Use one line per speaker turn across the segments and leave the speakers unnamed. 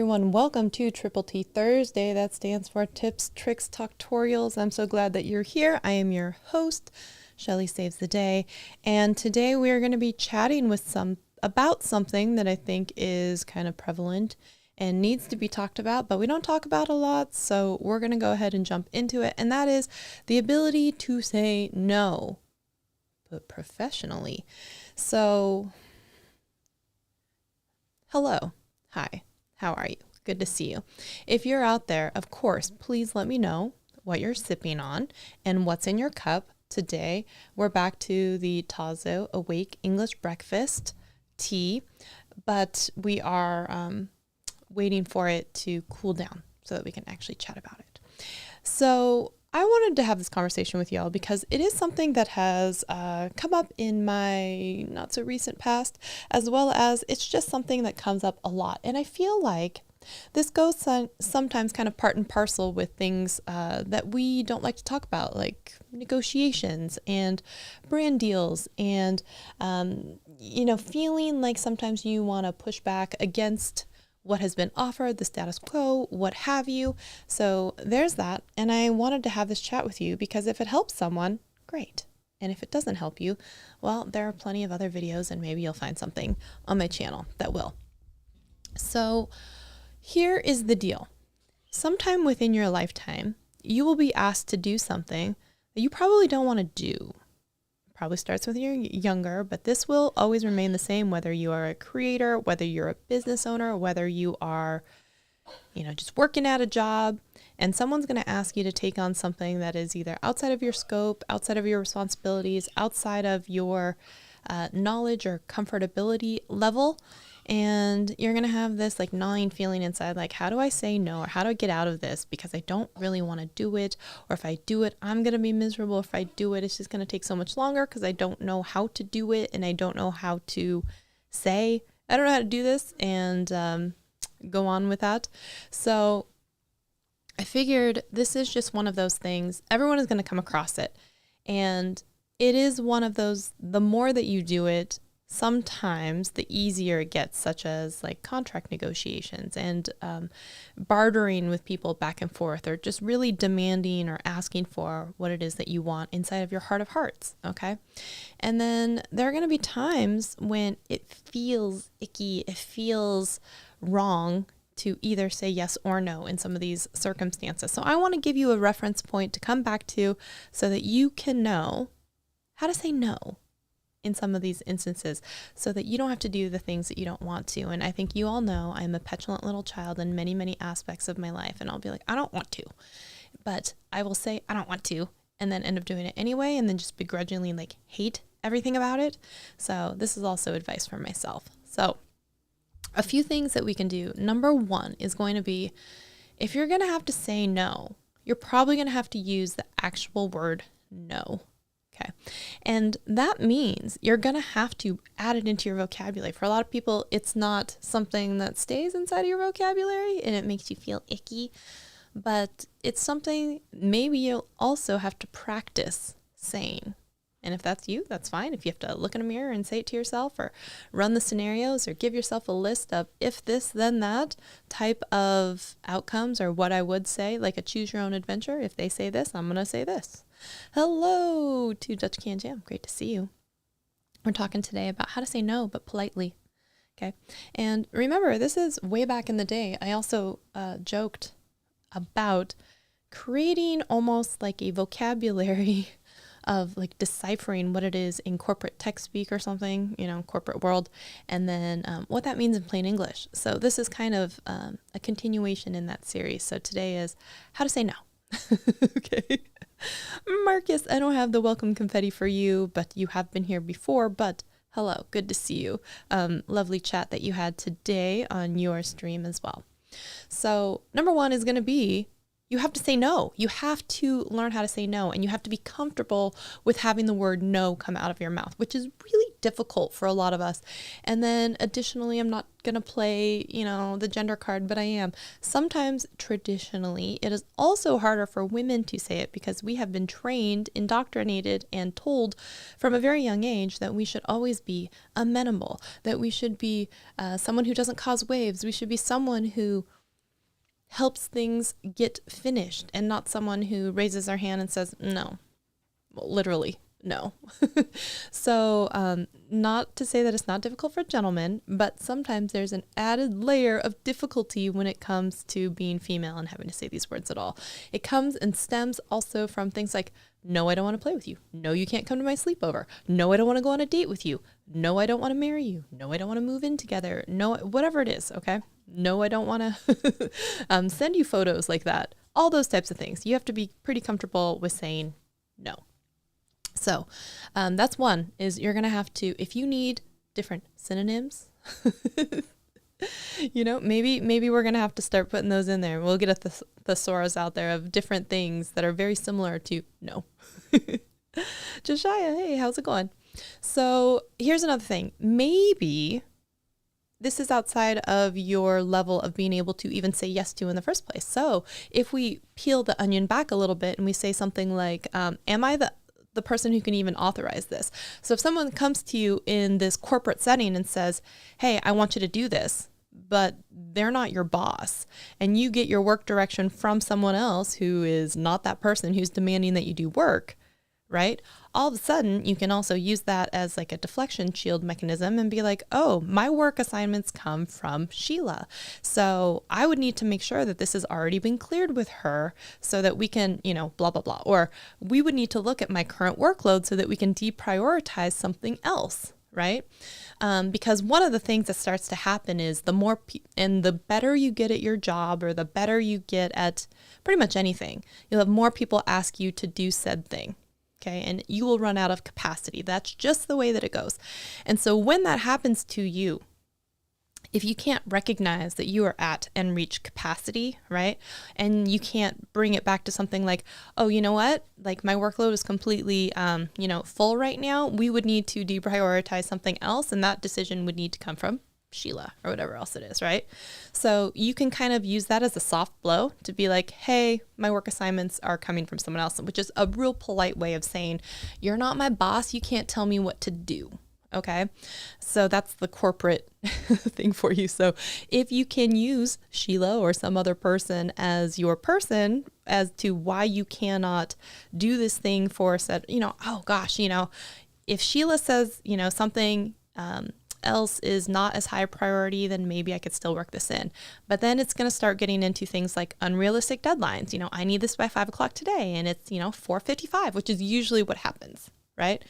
everyone. Welcome to TTT Thursday. That stands for Tips, Tricks, Tutorials. I'm so glad that you're here. I am your host, Shelly Saves the Day. And today we are going to be chatting with about something that I think is kind of prevalent and needs to be talked about, but we don't talk about a lot. So we're going to go ahead and jump into it. And that is the ability to say no, but professionally. So, hello. Hi. How are you? Good to see you. If you're out there, of course, please let me know what you're sipping on and what's in your cup. Today, we're back to the Tazo Awake English Breakfast tea, but we are waiting for it to cool down so that we can actually chat about it. So I wanted to have this conversation with y'all because it is something that has come up in my not so recent past, as well as it's just something that comes up a lot. And I feel like this goes sometimes kind of part and parcel with things that we don't like to talk about, like negotiations and brand deals and, feeling like sometimes you want to push back against what has been offered, the status quo, what have you. So there's that. And I wanted to have this chat with you because if it helps someone, great. And if it doesn't help you, well, there are plenty of other videos and maybe you'll find something on my channel that will. So here is the deal. Sometime within your lifetime, you will be asked to do something that you probably don't want to do. Probably starts with you're younger, but this will always remain the same whether you are a creator, whether you're a business owner, whether you are, just working at a job, and someone's going to ask you to take on something that is either outside of your scope, outside of your responsibilities, outside of your knowledge or comfortability level. And you're going to have this like gnawing feeling inside, like, how do I say no? Or how do I get out of this? Because I don't really want to do it. Or if I do it, I'm going to be miserable. If I do it, it's just going to take so much longer because I don't know how to do it. And I don't know how to say, I don't know how to do this and go on with that. So I figured this is just one of those things. Everyone is going to come across it. And it is one of those, the more that you do it, sometimes the easier it gets, such as like contract negotiations and bartering with people back and forth, or just really demanding or asking for what it is that you want inside of your heart of hearts. Okay. And then there are going to be times when it feels icky, it feels wrong to either say yes or no in some of these circumstances. So I want to give you a reference point to come back to so that you can know how to say no in some of these instances so that you don't have to do the things that you don't want to. And I think you all know I'm a petulant little child in many, many aspects of my life. And I'll be like, I don't want to, but I will say I don't want to, and then end up doing it anyway. And then just begrudgingly like hate everything about it. So this is also advice for myself. So a few things that we can do. Number one is going to be, if you're going to have to say no, you're probably going to have to use the actual word no. Okay. And that means you're going to have to add it into your vocabulary. For a lot of people, it's not something that stays inside of your vocabulary and it makes you feel icky, but it's something maybe you'll also have to practice saying. And if that's you, that's fine. If you have to look in a mirror and say it to yourself or run the scenarios or give yourself a list of if this, then that type of outcomes, or what I would say, like a choose your own adventure. If they say this, I'm going to say this. Hello to Dutch Can Jam. Great to see you. We're talking today about how to say no, but politely. Okay. And remember, this is way back in the day. I also joked about creating almost like a vocabulary of like deciphering what it is in corporate tech speak or something, corporate world, and then what that means in plain English. So this is kind of a continuation in that series. So today is how to say no. Okay. Marcus, I don't have the welcome confetti for you, but you have been here before, but hello, good to see you. Lovely chat that you had today on your stream as well. So number one is going to be, you have to say no. You have to learn how to say no, and you have to be comfortable with having the word no come out of your mouth, which is really difficult for a lot of us. And then additionally, I'm not going to play, the gender card, but I am. Sometimes traditionally, it is also harder for women to say it because we have been trained, indoctrinated, and told from a very young age that we should always be amenable, that we should be someone who doesn't cause waves. We should be someone who helps things get finished and not someone who raises their hand and says, no, well, literally, no. So not to say that it's not difficult for gentlemen, but sometimes there's an added layer of difficulty when it comes to being female and having to say these words at all. It comes and stems also from things like, no, I don't want to play with you. No, you can't come to my sleepover. No, I don't want to go on a date with you. No, I don't want to marry you. No, I don't want to move in together. No, whatever it is, okay? No, I don't want to send you photos like that. All those types of things. You have to be pretty comfortable with saying no. So that's one, is you're going to have to, if you need different synonyms, you know, maybe we're going to have to start putting those in there. We'll get a thesaurus out there of different things that are very similar to no. Josiah, hey, how's it going? So here's another thing. Maybe this is outside of your level of being able to even say yes to in the first place. So if we peel the onion back a little bit and we say something like, am I the person who can even authorize this? So if someone comes to you in this corporate setting and says, hey, I want you to do this, but they're not your boss, and you get your work direction from someone else who is not that person who's demanding that you do work, right? All of a sudden, you can also use that as like a deflection shield mechanism and be like, oh, my work assignments come from Sheila. So I would need to make sure that this has already been cleared with her so that we can, you know, blah, blah, blah. Or we would need to look at my current workload so that we can deprioritize something else, right? Because one of the things that starts to happen is the more and the better you get at your job, or the better you get at pretty much anything, you'll have more people ask you to do said thing. Okay. And you will run out of capacity. That's just the way that it goes. And so when that happens to you, if you can't recognize that you are at and reach capacity, right? And you can't bring it back to something like, oh, you know what? Like my workload is completely, full right now. We would need to deprioritize something else. And that decision would need to come from Sheila or whatever else it is, right? So you can kind of use that as a soft blow to be like, hey, my work assignments are coming from someone else, which is a real polite way of saying, you're not my boss. You can't tell me what to do. Okay. So that's the corporate thing for you. So if you can use Sheila or some other person as your person as to why you cannot do this thing for said, oh gosh, if Sheila says, something, else is not as high priority, then maybe I could still work this in. But then it's going to start getting into things like unrealistic deadlines. I need this by 5 o'clock today, and it's, 4:55, which is usually what happens, right?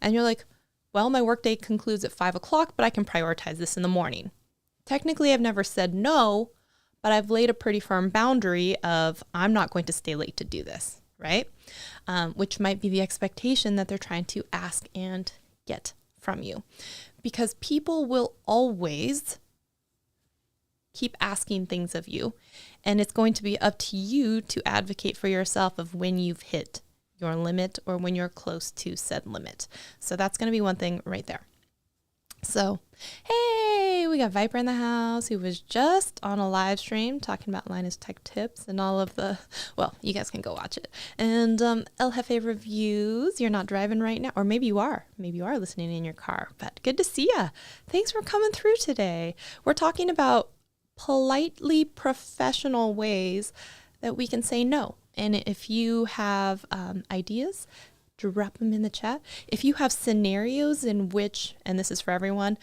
And you're like, well, my workday concludes at 5 o'clock, but I can prioritize this in the morning. Technically, I've never said no, but I've laid a pretty firm boundary of I'm not going to stay late to do this, right? Which might be the expectation that they're trying to ask and get from you. Because people will always keep asking things of you, and it's going to be up to you to advocate for yourself of when you've hit your limit or when you're close to said limit. So that's going to be one thing right there. So, hey, we got Viper in the house who was just on a live stream talking about Linus Tech Tips and all of the, well, you guys can go watch it. And El Jefe reviews. You're not driving right now, or maybe you are. Maybe you are listening in your car, but good to see ya. Thanks for coming through today. We're talking about politely professional ways that we can say no. And if you have ideas, drop them in the chat. If you have scenarios in which, and this is for everyone,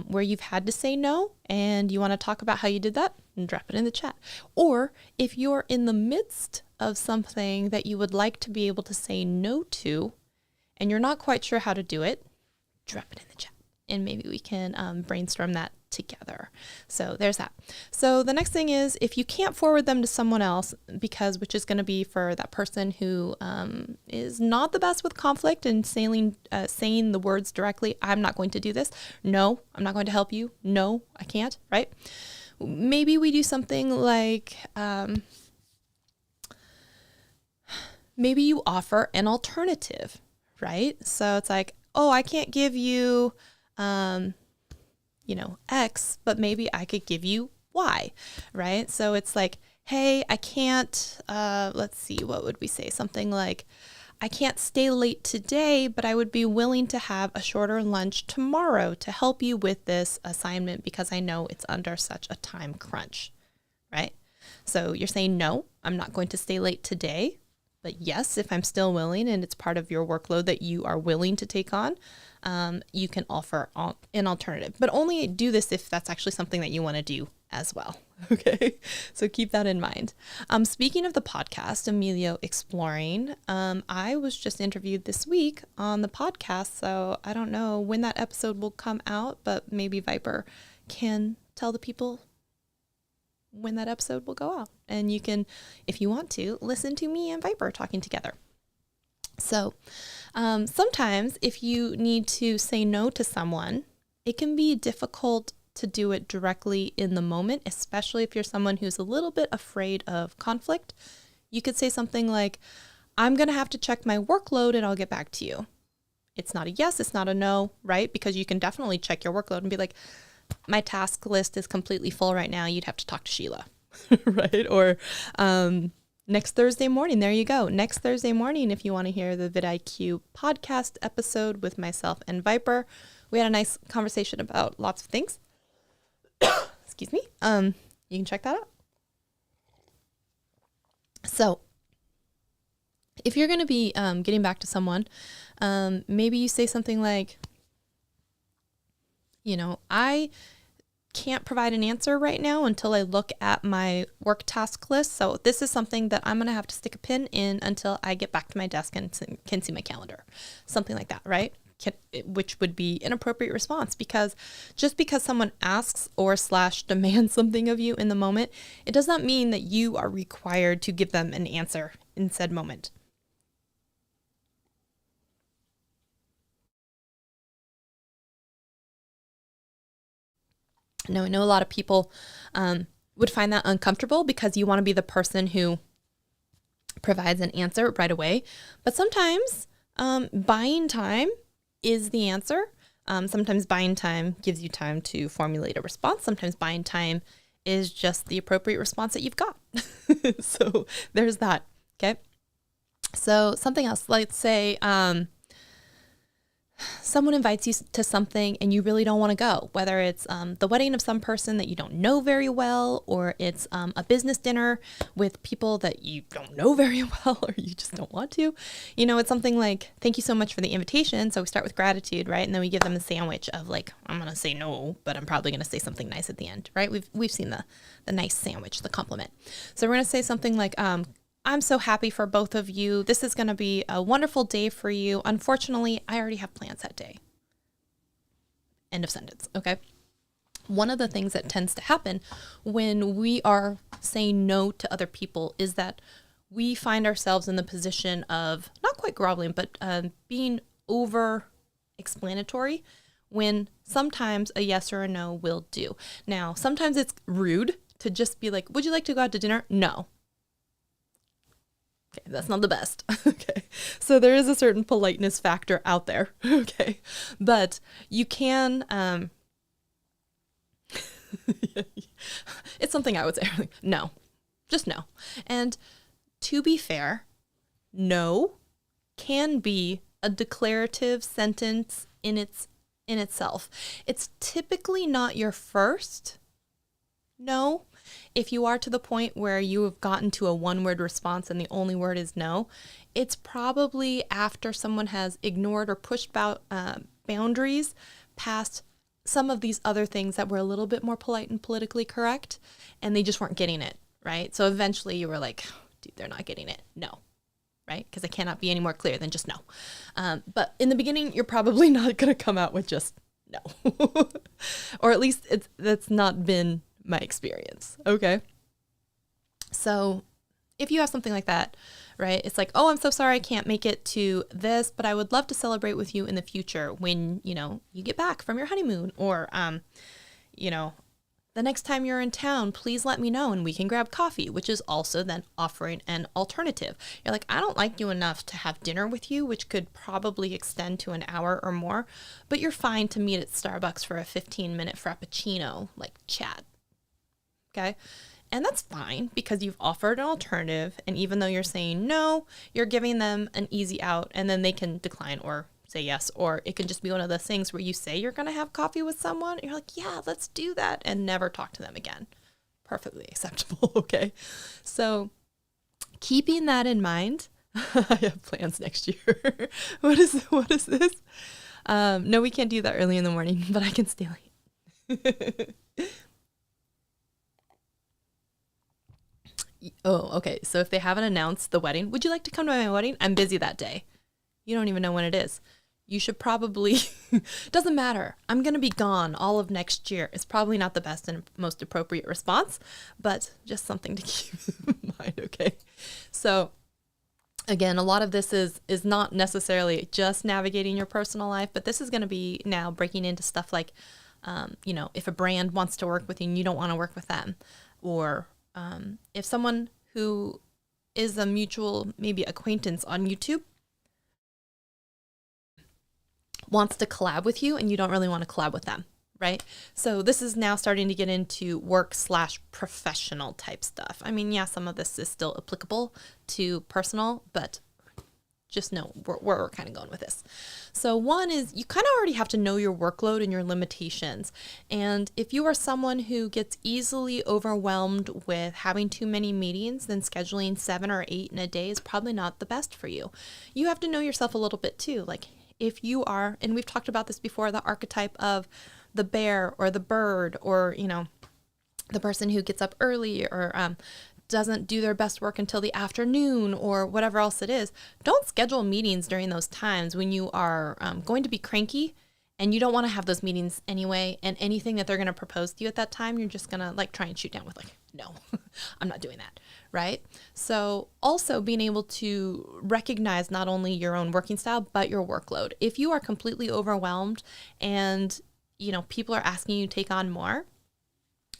where you've had to say no and you want to talk about how you did that, drop it in the chat. Or if you're in the midst of something that you would like to be able to say no to and you're not quite sure how to do it, drop it in the chat and maybe we can brainstorm that together. So there's that. So the next thing is, if you can't forward them to someone else, which is going to be for that person who is not the best with conflict and saying the words directly, I'm not going to do this. No, I'm not going to help you. No, I can't, right? Maybe we do something like, maybe you offer an alternative, right? So it's like, oh, I can't give you, X, but maybe I could give you Y, right? So it's like, hey, I can't, let's see, what would we say? Something like, I can't stay late today, but I would be willing to have a shorter lunch tomorrow to help you with this assignment because I know it's under such a time crunch, right? So you're saying, no, I'm not going to stay late today. But yes, if I'm still willing and it's part of your workload that you are willing to take on, you can offer an alternative. But only do this if that's actually something that you want to do as well. Okay, so keep that in mind. Speaking of the podcast, Emilio Exploring, I was just interviewed this week on the podcast, so I don't know when that episode will come out, but maybe Viper can tell the people when that episode will go out. And you can, if you want to, listen to me and Viper talking together. So sometimes if you need to say no to someone, it can be difficult to do it directly in the moment, especially if you're someone who's a little bit afraid of conflict. You could say something like, I'm going to have to check my workload and I'll get back to you. It's not a yes, it's not a no, right? Because you can definitely check your workload and be like, my task list is completely full right now. You'd have to talk to Sheila, right? Or next Thursday morning, there you go. Next Thursday morning, if you want to hear the vidIQ podcast episode with myself and Viper, we had a nice conversation about lots of things. Excuse me. You can check that out. So if you're going to be getting back to someone, maybe you say something like, I can't provide an answer right now until I look at my work task list. So this is something that I'm going to have to stick a pin in until I get back to my desk and can see my calendar. Something like that, right? Which would be an appropriate response, because just because someone asks or / demands something of you in the moment, it does not mean that you are required to give them an answer in said moment. Now, I know a lot of people would find that uncomfortable because you want to be the person who provides an answer right away. But sometimes buying time is the answer. Sometimes buying time gives you time to formulate a response. Sometimes buying time is just the appropriate response that you've got. So there's that. Okay. So something else, let's say someone invites you to something and you really don't want to go, whether it's the wedding of some person that you don't know very well, or it's a business dinner with people that you don't know very well, or you just don't want to. It's something like, thank you so much for the invitation. So we start with gratitude, right? And then we give them a sandwich of like, I'm going to say no, but I'm probably going to say something nice at the end, right? We've seen the nice sandwich, the compliment. So we're going to say something like, I'm so happy for both of you. This is going to be a wonderful day for you. Unfortunately, I already have plans that day. End of sentence. Okay. One of the things that tends to happen when we are saying no to other people is that we find ourselves in the position of not quite groveling, but being over explanatory, when sometimes a yes or a no will do. Now, sometimes it's rude to just be like, would you like to go out to dinner? No. Okay, that's not the best. Okay. So there is a certain politeness factor out there. Okay. But you can, it's something I would say, no, just no. And to be fair, no can be a declarative sentence in itself. It's typically not your first no. If you are to the point where you have gotten to a one-word response and the only word is no, it's probably after someone has ignored or pushed boundaries past some of these other things that were a little bit more polite and politically correct, and they just weren't getting it, right? So eventually you were like, dude, they're not getting it. No, right? Because I cannot be any more clear than just no. But in the beginning, you're probably not going to come out with just no. Or at least that's not been my experience. Okay. So if you have something like that, right, it's like, oh, I'm so sorry I can't make it to this, but I would love to celebrate with you in the future when, you get back from your honeymoon, or, the next time you're in town, please let me know and we can grab coffee, which is also then offering an alternative. You're like, I don't like you enough to have dinner with you, which could probably extend to an hour or more, but you're fine to meet at Starbucks for a 15-minute frappuccino, like chat. Okay. And that's fine because you've offered an alternative. And even though you're saying no, you're giving them an easy out, and then they can decline or say yes. Or it can just be one of those things where you say you're going to have coffee with someone. And you're like, yeah, let's do that, and never talk to them again. perfectly acceptable. Okay. So keeping that in mind, I have plans next year. What is this? No, we can't do that early in the morning, but I can stay late. Oh, okay. So if they haven't announced the wedding, would you like to come to my wedding? I'm busy that day. You don't even know when it is. You should probably, doesn't matter. I'm going to be gone all of next year. It's probably not the best and most appropriate response, but just something to keep in mind. Okay. So again, a lot of this is not necessarily just navigating your personal life, but this is going to be now breaking into stuff like, if a brand wants to work with you and you don't want to work with them, or if someone who is a mutual, maybe acquaintance on YouTube wants to collab with you and you don't really want to collab with them, right? So this is now starting to get into work/professional type stuff. I mean, yeah, some of this is still applicable to personal, but just know where we're kind of going with this. So one is you kind of already have to know your workload and your limitations. And if you are someone who gets easily overwhelmed with having too many meetings, then scheduling 7 or 8 in a day is probably not the best for you. You have to know yourself a little bit too. Like if you are, and we've talked about this before, the archetype of the bear or the bird, or, the person who gets up early or doesn't do their best work until the afternoon or whatever else it is. Don't schedule meetings during those times when you are going to be cranky and you don't want to have those meetings anyway. And anything that they're going to propose to you at that time, you're just going to try and shoot down with no, I'm not doing that. Right. So also being able to recognize not only your own working style, but your workload. If you are completely overwhelmed and, people are asking you to take on more,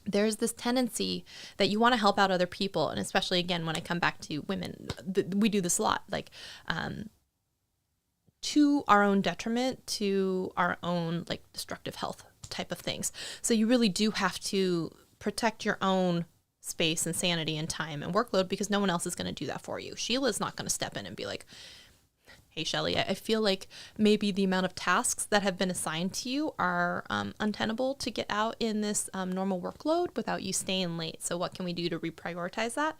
there's this tendency that you want to help out other people. And especially, again, when I come back to women, we do this a lot, to our own detriment, to our own destructive health type of things. So you really do have to protect your own space and sanity and time and workload, because no one else is going to do that for you. Sheila's not going to step in and be like, hey, Shelly, I feel like maybe the amount of tasks that have been assigned to you are untenable to get out in this normal workload without you staying late. So what can we do to reprioritize that?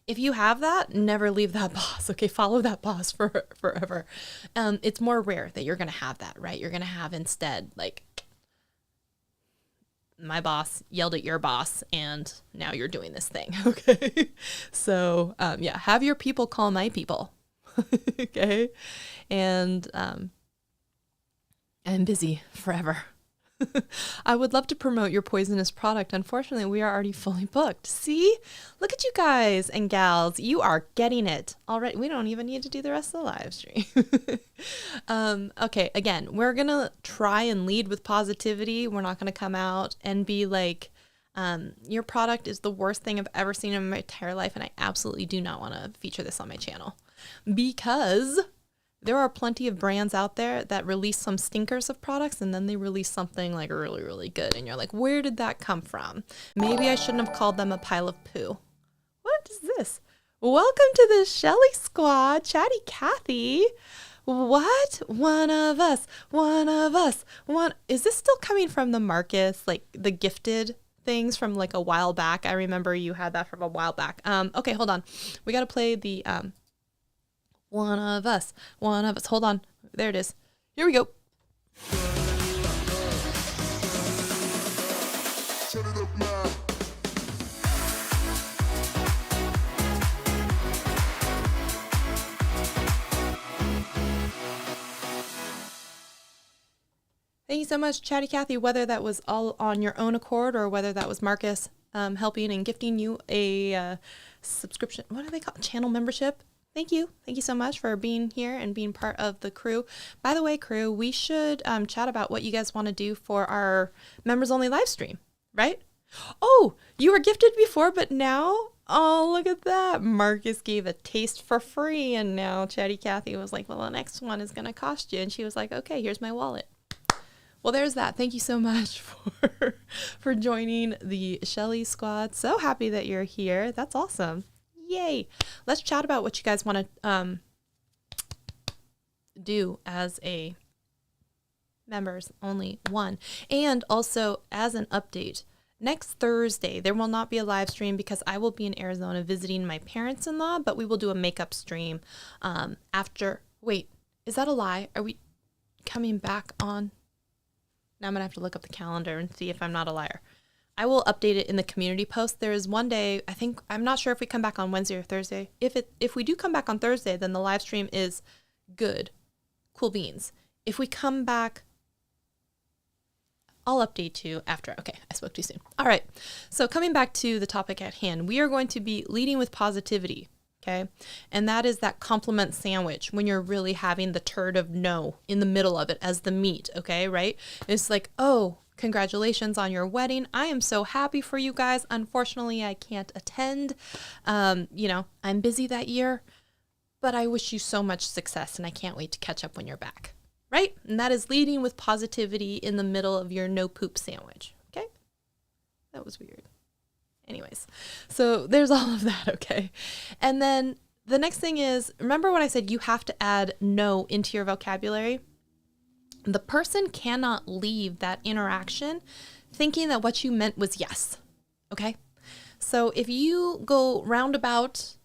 If you have that, never leave that boss. Okay, follow that boss forever. It's more rare that you're going to have that, right? You're going to have instead my boss yelled at your boss and now you're doing this thing. Okay. So have your people call my people. Okay. And I'm busy forever. I would love to promote your poisonous product. Unfortunately, we are already fully booked. See, look at you guys and gals. You are getting it already. We don't even need to do the rest of the live stream. Okay. Again, we're going to try and lead with positivity. We're not going to come out and be like, your product is the worst thing I've ever seen in my entire life. And I absolutely do not want to feature this on my channel, because there are plenty of brands out there that release some stinkers of products and then they release something really, really good. And you're like, where did that come from? Maybe I shouldn't have called them a pile of poo. What is this? Welcome to the Shelly Squad, Chatty Cathy. What? One of us. Is this still coming from the Marcus, the gifted things from a while back? I remember you had that from a while back. Okay, hold on. We got to play the, one of us. Hold on. There it is. Here we go. Thank you so much, Chatty Cathy, whether that was all on your own accord or whether that was Marcus helping and gifting you a subscription. What do they call it? Channel membership. Thank you. Thank you so much for being here and being part of the crew. By the way, crew, we should chat about what you guys want to do for our members only live stream, right? Oh, you were gifted before, but now, oh, look at that. Marcus gave a taste for free. And now Chatty Cathy was like, well, the next one is going to cost you. And she was like, okay, here's my wallet. Well, there's that. Thank you so much for joining the Shelly Squad. So happy that you're here. That's awesome. Yay. Let's chat about what you guys want to do as a members only one. And also as an update, Next Thursday, there will not be a live stream because I will be in Arizona visiting my parents-in-law, but we will do a makeup stream after. Wait, is that a lie? Are we coming back on? Now I'm going to have to look up the calendar and see if I'm not a liar. I will update it in the community post. There is one day, I think, I'm not sure if we come back on Wednesday or Thursday. If we do come back on Thursday, then the live stream is good. Cool beans. If we come back, I'll update you after. Okay, I spoke too soon. All right. So coming back to the topic at hand, we are going to be leading with positivity. Okay. And that is that compliment sandwich when you're really having the turd of no in the middle of it as the meat. Okay. Right. It's like, oh, congratulations on your wedding. I am so happy for you guys. Unfortunately, I can't attend. I'm busy that year, but I wish you so much success and I can't wait to catch up when you're back. Right? And that is leading with positivity in the middle of your no poop sandwich. Okay? That was weird. Anyways, so there's all of that, okay? And then the next thing is, remember when I said you have to add no into your vocabulary? The person cannot leave that interaction thinking that what you meant was yes, okay? So if you go roundabout,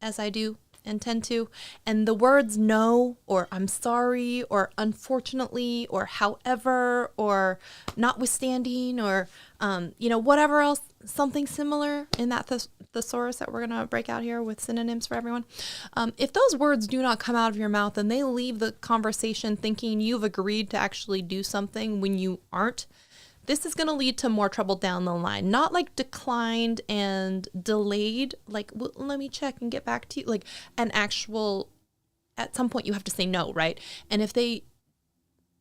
as I do, and tend to, and the words no, or I'm sorry, or unfortunately, or however, or notwithstanding, or, whatever else, something similar in that thesaurus that we're going to break out here with synonyms for everyone. If those words do not come out of your mouth and they leave the conversation thinking you've agreed to actually do something when you aren't, this is going to lead to more trouble down the line. Not like declined and delayed, like, well, let me check and get back to you. Like an actual, at some point you have to say no, right? And if they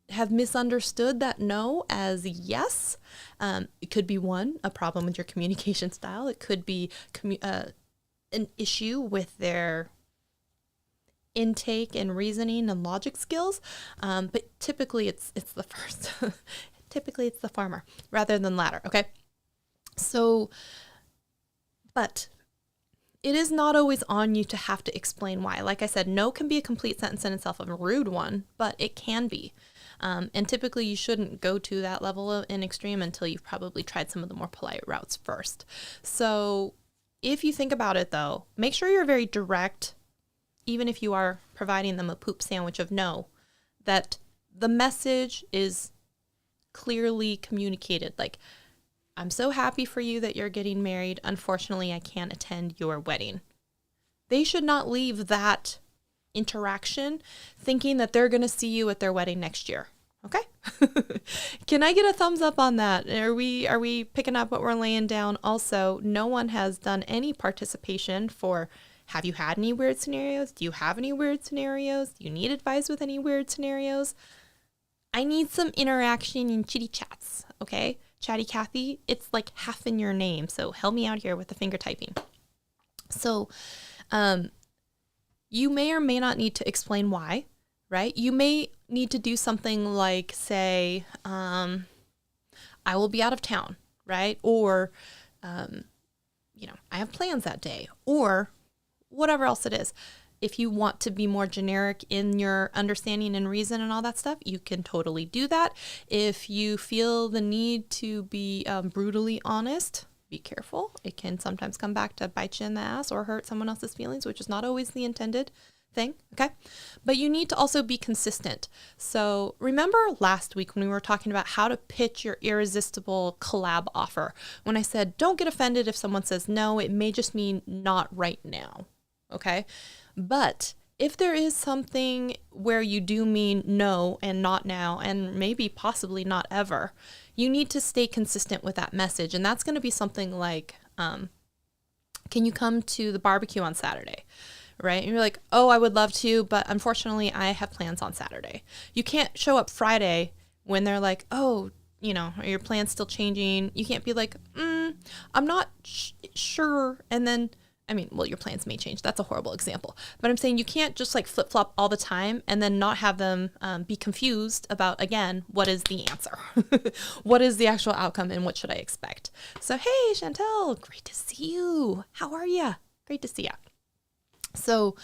have misunderstood that no as yes, it could be a problem with your communication style. It could be an issue with their intake and reasoning and logic skills. But typically it's the first. Typically it's the farmer rather than latter, okay? So, but it is not always on you to have to explain why. Like I said, no can be a complete sentence in itself, a rude one, but it can be. And typically you shouldn't go to that level in extreme until you've probably tried some of the more polite routes first. So if you think about it though, make sure you're very direct, even if you are providing them a poop sandwich of no, that the message is clearly communicated. Like, I'm so happy for you that you're getting married. Unfortunately, I can't attend your wedding. They should not leave that interaction thinking that they're going to see you at their wedding next year. Okay? Can I get a thumbs up on that? Are we picking up what we're laying down? Also, no one has done any participation for, have you had any weird scenarios? Do you have any weird scenarios? Do you need advice with any weird scenarios? I need some interaction in chitty chats, okay? Chatty Cathy, it's like half in your name, so help me out here with the finger typing. So you may or may not need to explain why, right? You may need to do something like say, I will be out of town, right? Or, I have plans that day, or whatever else it is. If you want to be more generic in your understanding and reason and all that stuff, you can totally do that. If you feel the need to be brutally honest, be careful. It can sometimes come back to bite you in the ass or hurt someone else's feelings, which is not always the intended thing, okay? But you need to also be consistent. So remember last week when we were talking about how to pitch your irresistible collab offer, when I said, don't get offended if someone says no, it may just mean not right now, okay? But if there is something where you do mean no and not now, and maybe possibly not ever, you need to stay consistent with that message. And that's going to be something like, can you come to the barbecue on Saturday? Right? And you're like, oh, I would love to, but unfortunately I have plans on Saturday. You can't show up Friday when they're like, oh, are your plans still changing? You can't be like, I'm not sure. And then, your plans may change. That's a horrible example. But I'm saying you can't just like flip-flop all the time and then not have them be confused about, again, what is the answer? What is the actual outcome and what should I expect? So, hey, Chantel, great to see you. How are you? Great to see you. So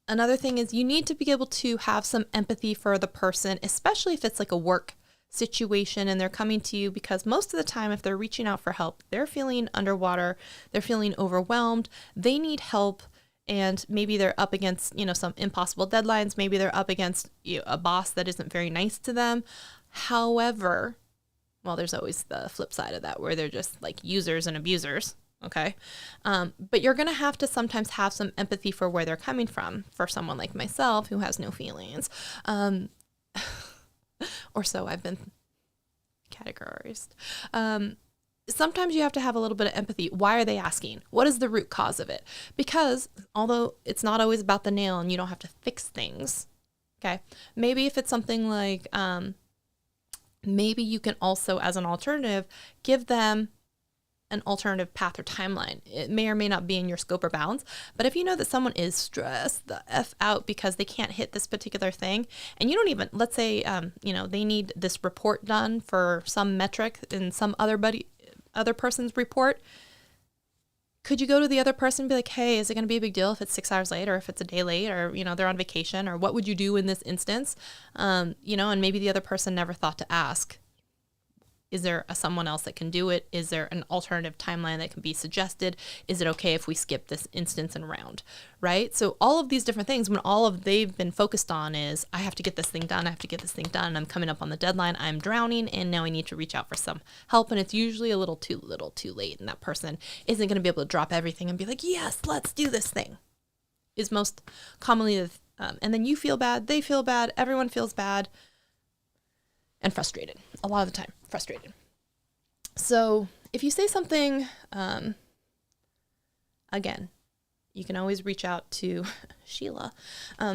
another thing is you need to be able to have some empathy for the person, especially if it's like a work situation and they're coming to you because most of the time, if they're reaching out for help, they're feeling underwater, they're feeling overwhelmed, they need help. And maybe they're up against, some impossible deadlines. Maybe they're up against a boss that isn't very nice to them. However, well, there's always the flip side of that where they're just like users and abusers. Okay. But you're going to have to sometimes have some empathy for where they're coming from for someone like myself who has no feelings. Or so I've been categorized. Sometimes you have to have a little bit of empathy. Why are they asking? What is the root cause of it? Because although it's not always about the nail and you don't have to fix things, okay, maybe if it's something like, maybe you can also, as an alternative, give them an alternative path or timeline. It may or may not be in your scope or bounds, but if you know that someone is stressed the F out because they can't hit this particular thing, and you don't even, let's say, they need this report done for some metric in some other person's report, could you go to the other person and be like, hey, is it going to be a big deal if it's 6 hours late or if it's a day late or, they're on vacation, or what would you do in this instance? And maybe the other person never thought to ask, is there someone else that can do it? Is there an alternative timeline that can be suggested? Is it okay if we skip this instance and round, right? So all of these different things, when they've been focused on is, I have to get this thing done. I have to get this thing done. I'm coming up on the deadline. I'm drowning. And now I need to reach out for some help. And it's usually a little too late. And that person isn't going to be able to drop everything and be like, yes, let's do this thing, is most commonly. And then you feel bad. They feel bad. Everyone feels bad. And frustrated. A lot of the time, frustrated. So if you say something, again, you can always reach out to Sheila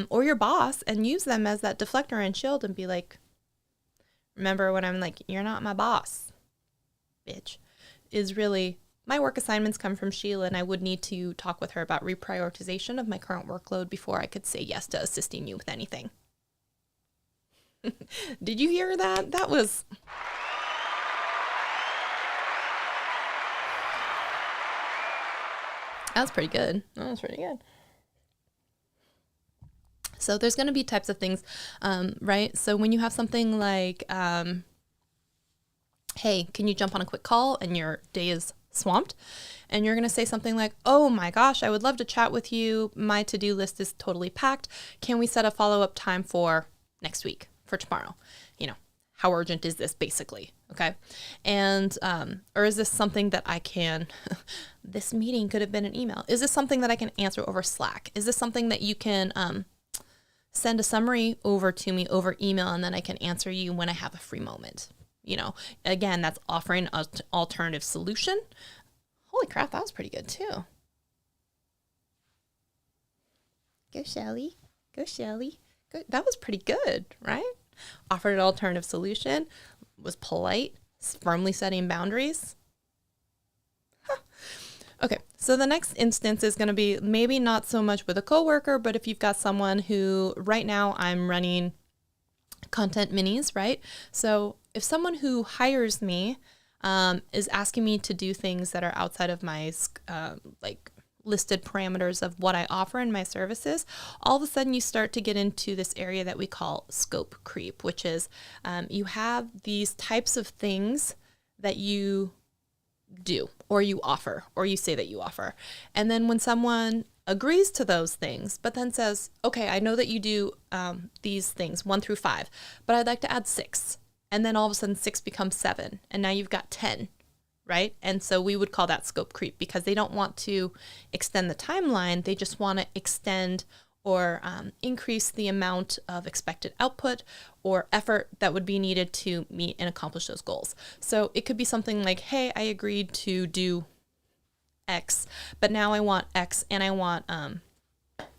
or your boss and use them as that deflector and shield and be like, remember when I'm like, you're not my boss, bitch, is really, my work assignments come from Sheila and I would need to talk with her about reprioritization of my current workload before I could say yes to assisting you with anything. Did you hear that? That was pretty good. That was pretty good. So there's going to be types of things, right? So when you have something like, hey, can you jump on a quick call, and your day is swamped, and you're going to say something like, oh my gosh, I would love to chat with you. My to-do list is totally packed. Can we set a follow-up time for next week, for tomorrow? How urgent is this, basically? Okay. And, or is this something that I can, this meeting could have been an email. Is this something that I can answer over Slack? Is this something that you can, send a summary over to me over email, and then I can answer you when I have a free moment? Again, that's offering an alternative solution. Holy crap. That was pretty good too. Go Shelly. Go Shelly. Good. That was pretty good, right? Offered an alternative solution, was polite, firmly setting boundaries. Huh. Okay, so the next instance is going to be maybe not so much with a coworker, but if you've got someone who, right now I'm running content minis, right? So if someone who hires me is asking me to do things that are outside of my listed parameters of what I offer in my services, all of a sudden you start to get into this area that we call scope creep, which is you have these types of things that you do or you offer or you say that you offer. And then when someone agrees to those things, but then says, okay, I know that you do these things 1 through 5, but I'd like to add 6. And then all of a sudden 6 becomes 7. And now you've got 10. Right? And so we would call that scope creep, because they don't want to extend the timeline. They just want to extend or increase the amount of expected output or effort that would be needed to meet and accomplish those goals. So it could be something like, hey, I agreed to do X, but now I want X, and I want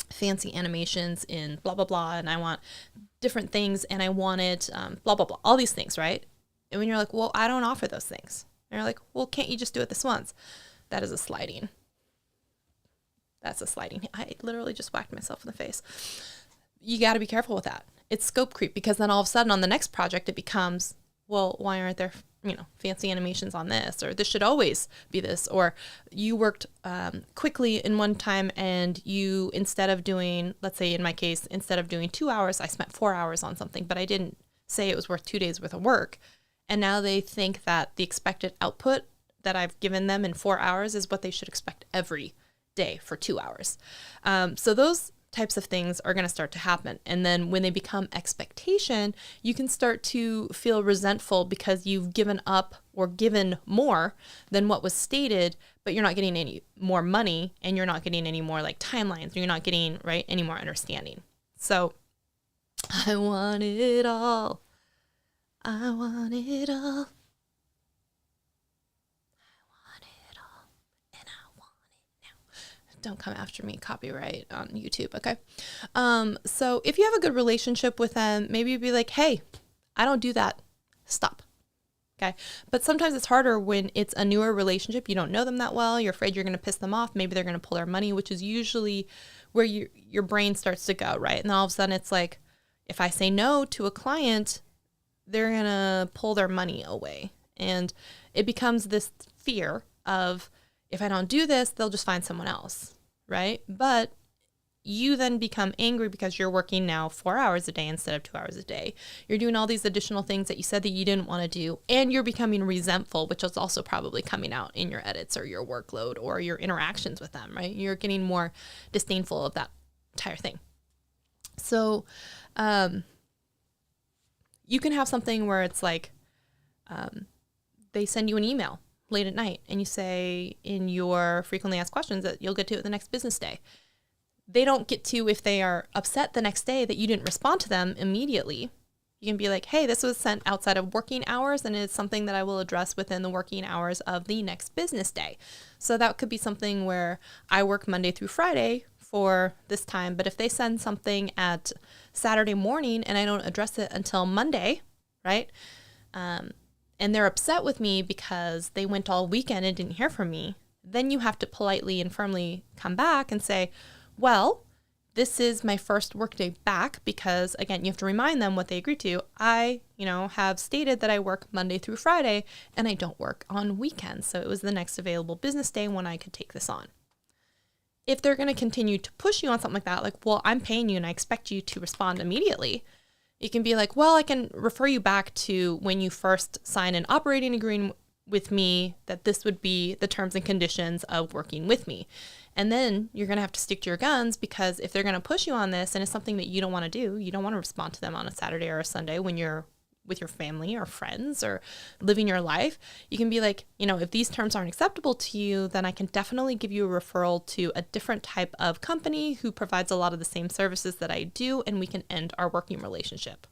fancy animations in blah, blah, blah, and I want different things, and I wanted blah, blah, blah, all these things, right? And when you're like, well, I don't offer those things. And you're like, well, can't you just do it this once? That is a sliding. That's a sliding. I literally just whacked myself in the face. You got to be careful with that. It's scope creep, because then all of a sudden on the next project, it becomes, well, why aren't there, fancy animations on this? Or this should always be this. Or you worked quickly in one time, and you, instead of doing, let's say in my case, instead of doing 2 hours, I spent 4 hours on something, but I didn't say it was worth 2 days worth of work. And now they think that the expected output that I've given them in 4 hours is what they should expect every day for 2 hours. So those types of things are going to start to happen. And then when they become expectation, you can start to feel resentful because you've given up or given more than what was stated, but you're not getting any more money, and you're not getting any more like timelines. You're not getting, right, any more understanding. So I want it all. I want it all. Don't come after me, copyright on YouTube, okay? So if you have a good relationship with them, maybe you'd be like, hey, I don't do that. Stop, okay? But sometimes it's harder when it's a newer relationship. You don't know them that well. You're afraid you're going to piss them off. Maybe they're going to pull their money, which is usually where your brain starts to go, right? And then all of a sudden it's like, if I say no to a client, they're going to pull their money away. And it becomes this fear of, if I don't do this, they'll just find someone else, right? But you then become angry because you're working now 4 hours a day instead of 2 hours a day. You're doing all these additional things that you said that you didn't want to do, and you're becoming resentful, which is also probably coming out in your edits or your workload or your interactions with them, right? You're getting more disdainful of that entire thing. So you can have something where it's like they send you an email late at night, and you say in your frequently asked questions that you'll get to it the next business day. They don't get to, if they are upset the next day that you didn't respond to them immediately. You can be like, hey, this was sent outside of working hours, and it's something that I will address within the working hours of the next business day. So that could be something where I work Monday through Friday for this time, but if they send something at Saturday morning and I don't address it until Monday, right? And they're upset with me because they went all weekend and didn't hear from me, then you have to politely and firmly come back and say, well, this is my first workday back, because again, you have to remind them what they agreed to. I, have stated that I work Monday through Friday and I don't work on weekends. So it was the next available business day when I could take this on. If they're going to continue to push you on something like that, like, well, I'm paying you and I expect you to respond immediately. You can be like, well, I can refer you back to when you first signed an operating agreement with me, that this would be the terms and conditions of working with me. And then you're going to have to stick to your guns, because if they're going to push you on this and it's something that you don't want to do, you don't want to respond to them on a Saturday or a Sunday when you're with your family or friends or living your life, you can be like, if these terms aren't acceptable to you, then I can definitely give you a referral to a different type of company who provides a lot of the same services that I do, and we can end our working relationship.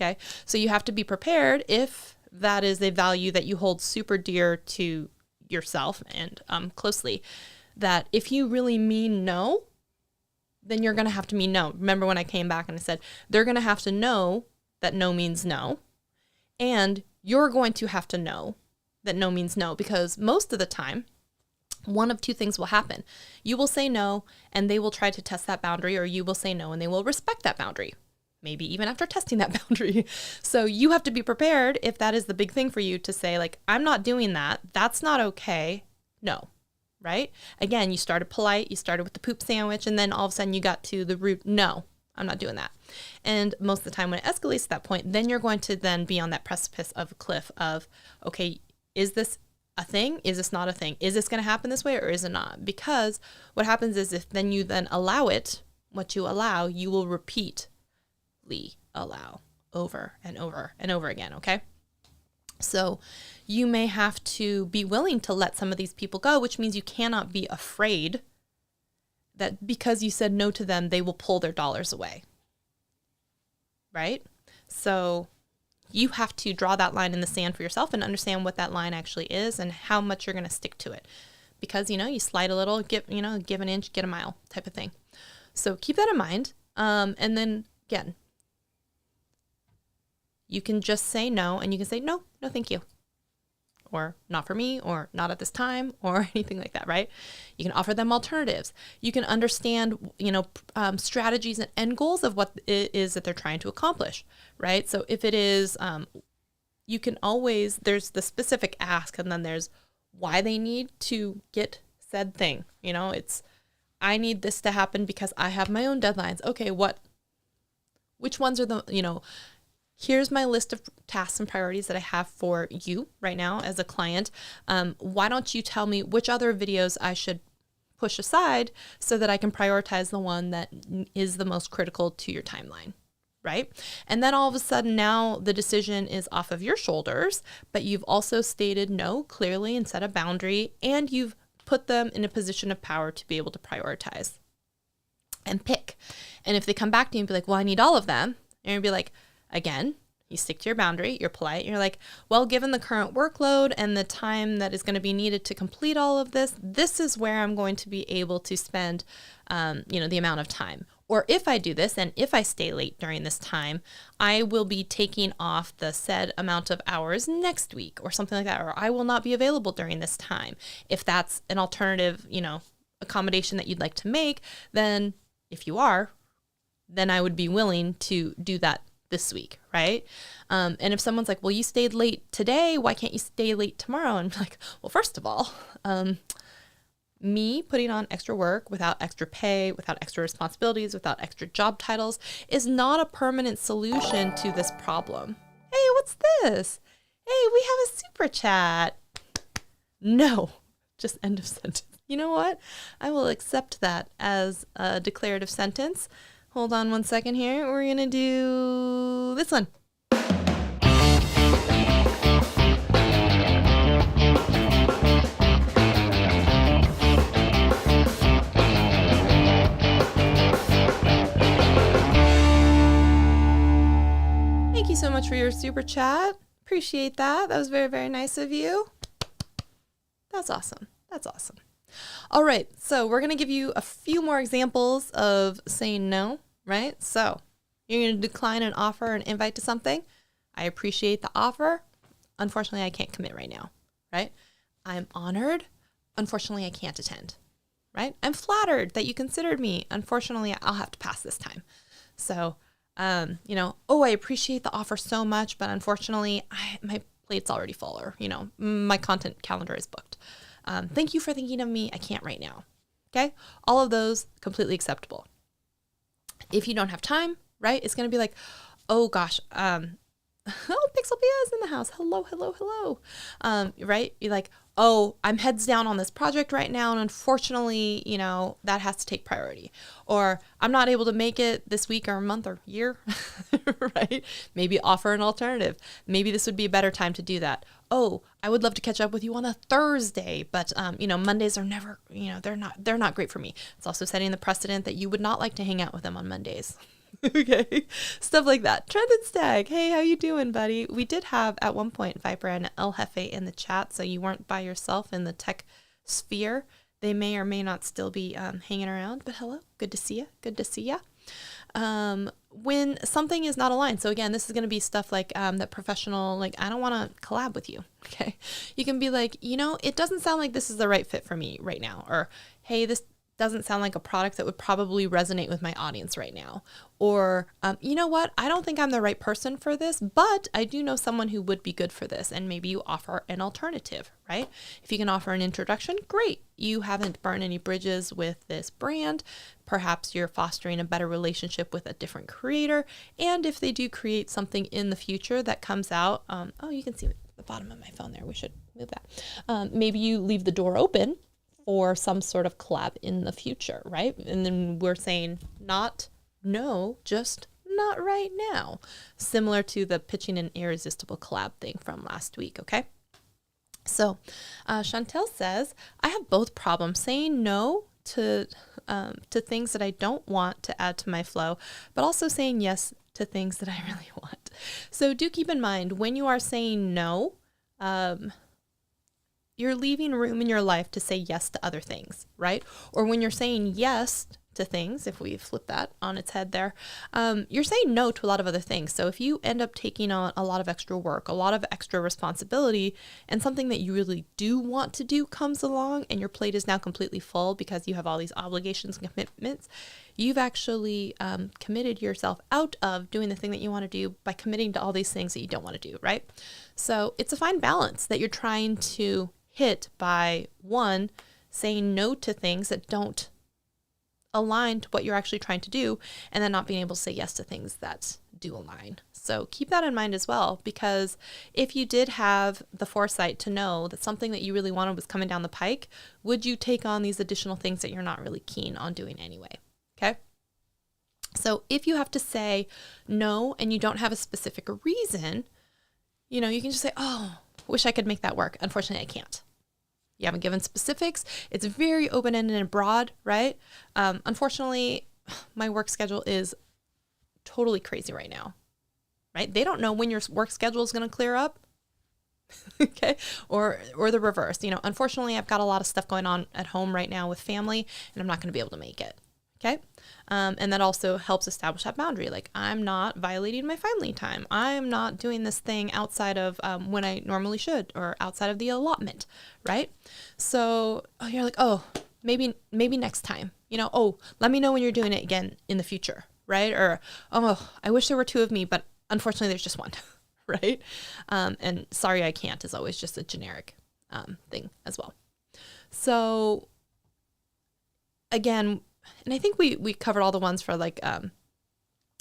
Okay. So you have to be prepared, if that is a value that you hold super dear to yourself and closely, that if you really mean no, then you're going to have to mean no. Remember when I came back and I said, they're going to have to know that no means no, and you're going to have to know that no means no, because most of the time, one of two things will happen. You will say no, and they will try to test that boundary, or you will say no, and they will respect that boundary, maybe even after testing that boundary. So you have to be prepared, if that is the big thing for you, to say, like, I'm not doing that. That's not okay. No. Right? Again, you started polite, you started with the poop sandwich, and then all of a sudden you got to the root, no, I'm not doing that. And most of the time when it escalates to that point, then you're going to then be on that precipice of a cliff of, okay, is this a thing? Is this not a thing? Is this going to happen this way, or is it not? Because what happens is, if then you then allow it, what you allow, you will repeatedly allow over and over and over again, okay? So you may have to be willing to let some of these people go, which means you cannot be afraid that because you said no to them, they will pull their dollars away, right? So you have to draw that line in the sand for yourself and understand what that line actually is and how much you're going to stick to it. Because, you slide a little, give an inch, get a mile type of thing. So keep that in mind. And then again, you can just say no, and you can say, no, thank you. Or not for me, or not at this time, or anything like that, right? You can offer them alternatives. You can understand, strategies and end goals of what it is that they're trying to accomplish, right? So if it is, you can always, there's the specific ask, and then there's why they need to get said thing. It's, I need this to happen because I have my own deadlines. Okay, which ones are the, here's my list of tasks and priorities that I have for you right now as a client. Why don't you tell me which other videos I should push aside so that I can prioritize the one that is the most critical to your timeline, right? And then all of a sudden now the decision is off of your shoulders, but you've also stated no clearly and set a boundary, and you've put them in a position of power to be able to prioritize and pick. And if they come back to you and be like, well, I need all of them, and you'll be like, again, you stick to your boundary, you're polite, you're like, well, given the current workload and the time that is going to be needed to complete all of this, this is where I'm going to be able to spend, the amount of time. Or if I do this, and if I stay late during this time, I will be taking off the said amount of hours next week or something like that, or I will not be available during this time. If that's an alternative, accommodation that you'd like to make, then if you are, then I would be willing to do that this week, right? And if someone's like, well, you stayed late today, why can't you stay late tomorrow? And I'm like, well, first of all, me putting on extra work without extra pay, without extra responsibilities, without extra job titles is not a permanent solution to this problem. Hey, what's this? Hey, we have a super chat. No, just end of sentence. You know what? I will accept that as a declarative sentence. Hold on one second here. We're going to do this one. Thank you so much for your super chat. Appreciate that. That was very, very nice of you. That's awesome. That's awesome. All right, so we're going to give you a few more examples of saying no, right? So you're going to decline an offer, an invite to something. I appreciate the offer. Unfortunately, I can't commit right now, right? I'm honored. Unfortunately, I can't attend, right? I'm flattered that you considered me. Unfortunately, I'll have to pass this time. So, I appreciate the offer so much, but unfortunately, my plate's already full, or, my content calendar is booked. Thank you for thinking of me. I can't right now. Okay. All of those completely acceptable. If you don't have time, right? It's going to be like, oh gosh, Pixelpia is in the house. Hello. Right. You're like, oh, I'm heads down on this project right now. And unfortunately, that has to take priority, or I'm not able to make it this week or month or year, right? Maybe offer an alternative. Maybe this would be a better time to do that. Oh, I would love to catch up with you on a Thursday, but Mondays are never, they're not great for me. It's also setting the precedent that you would not like to hang out with them on Mondays. Okay. Stuff like that. Trend and Stag. Hey, how you doing, buddy? We did have at one point Viper and El Jefe in the chat, so you weren't by yourself in the tech sphere. They may or may not still be hanging around, but hello. Good to see you. Good to see ya. When something is not aligned. So again, this is going to be stuff like that professional, like, I don't want to collab with you. Okay. You can be like, it doesn't sound like this is the right fit for me right now. Or, hey, this doesn't sound like a product that would probably resonate with my audience right now. Or, you know what? I don't think I'm the right person for this, but I do know someone who would be good for this. And maybe you offer an alternative, right? If you can offer an introduction, great. You haven't burned any bridges with this brand. Perhaps you're fostering a better relationship with a different creator. And if they do create something in the future that comes out, you can see the bottom of my phone there. We should move that. Maybe you leave the door open for some sort of collab in the future, right? And then we're saying just not right now. Similar to the pitching an irresistible collab thing from last week, okay? So Chantel says, I have both problems saying no to things that I don't want to add to my flow, but also saying yes to things that I really want. So do keep in mind, when you are saying no, you're leaving room in your life to say yes to other things, right? Or when you're saying yes to things, if we flip that on its head there, you're saying no to a lot of other things. So if you end up taking on a lot of extra work, a lot of extra responsibility, and something that you really do want to do comes along and your plate is now completely full because you have all these obligations and commitments, you've actually committed yourself out of doing the thing that you want to do by committing to all these things that you don't want to do, right? So it's a fine balance that you're trying to hit by, one, saying no to things that don't align to what you're actually trying to do, and then not being able to say yes to things that do align. So keep that in mind as well, because if you did have the foresight to know that something that you really wanted was coming down the pike, would you take on these additional things that you're not really keen on doing anyway? Okay. So if you have to say no and you don't have a specific reason, you can just say, oh, wish I could make that work. Unfortunately, I can't. You haven't given specifics. It's very open-ended and broad, right? Unfortunately, my work schedule is totally crazy right now, right? They don't know when your work schedule is going to clear up. Okay. Or the reverse. Unfortunately, I've got a lot of stuff going on at home right now with family, and I'm not going to be able to make it. Okay. And that also helps establish that boundary. Like, I'm not violating my family time. I'm not doing this thing outside of when I normally should, or outside of the allotment. Right. So you're like, oh, maybe next time, oh, let me know when you're doing it again in the future. Right. Or, oh, I wish there were two of me, but unfortunately there's just one. Right. And sorry, I can't is always just a generic thing as well. So again, and I think we covered all the ones for like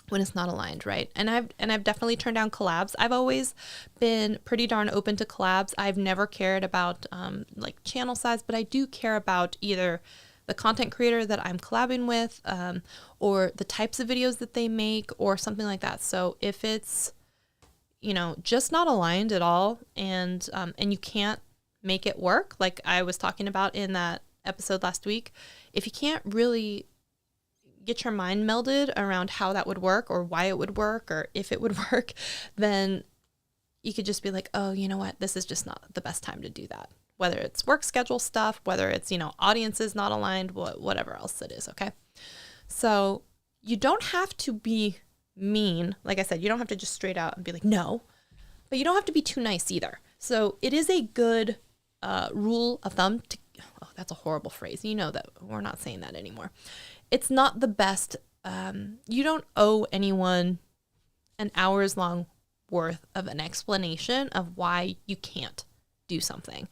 when it's not aligned, right? And I've definitely turned down collabs. I've always been pretty darn open to collabs. I've never cared about like channel size, but I do care about either the content creator that I'm collabing with, or the types of videos that they make, or something like that. So if it's just not aligned at all, and you can't make it work, like I was talking about in that episode last week, if you can't really get your mind melded around how that would work, or why it would work, or if it would work, then you could just be like, oh, you know what? This is just not the best time to do that. Whether it's work schedule stuff, whether it's, audiences not aligned, whatever else it is. Okay. So you don't have to be mean. Like I said, you don't have to just straight out and be like, no, but you don't have to be too nice either. So it is a good rule of thumb to, oh, that's a horrible phrase. That we're not saying that anymore. It's not the best. You don't owe anyone an hours long worth of an explanation of why you can't do something,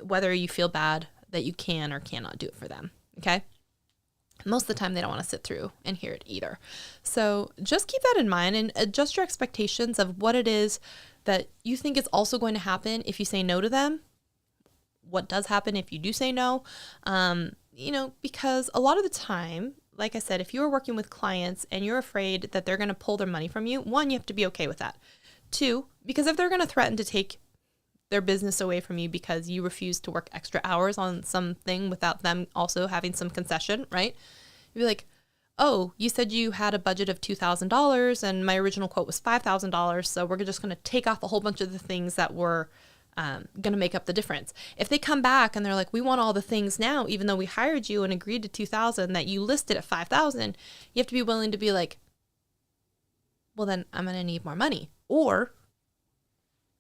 whether you feel bad that you can or cannot do it for them. Okay. Most of the time they don't want to sit through and hear it either. So just keep that in mind and adjust your expectations of what it is that you think is also going to happen if you say no to them. What does happen if you do say no? Because a lot of the time, like I said, if you're working with clients and you're afraid that they're going to pull their money from you, one, you have to be okay with that. Two, because if they're going to threaten to take their business away from you because you refuse to work extra hours on something without them also having some concession, right? You'd be like, oh, you said you had a budget of $2,000 and my original quote was $5,000. So we're just going to take off a whole bunch of the things that were going to make up the difference. If they come back and they're like, we want all the things now, even though we hired you and agreed to 2,000 that you listed at 5,000, you have to be willing to be like, well, then I'm going to need more money, or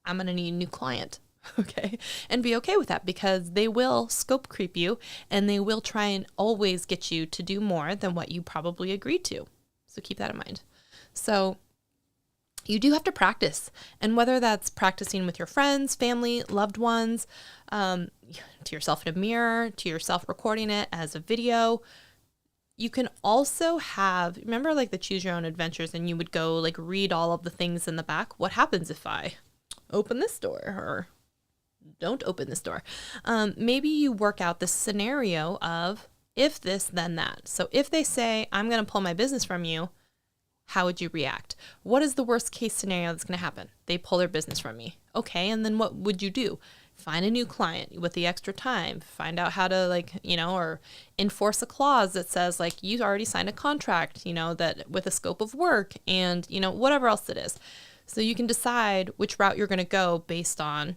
I'm going to need a new client. Okay. And be okay with that, because they will scope creep you and they will try and always get you to do more than what you probably agreed to. So keep that in mind. So you do have to practice, and whether that's practicing with your friends, family, loved ones, to yourself in a mirror, to yourself recording it as a video. You can also remember like the choose your own adventures, and you would go like read all of the things in the back. What happens if I open this door, or don't open this door? Maybe you work out the scenario of if this, then that. So if they say, I'm going to pull my business from you, how would you react? What is the worst case scenario that's going to happen? They pull their business from me. Okay. And then what would you do? Find a new client with the extra time, find out how to or enforce a clause that says like, you already signed a contract, that with a scope of work and, whatever else it is. So you can decide which route you're going to go based on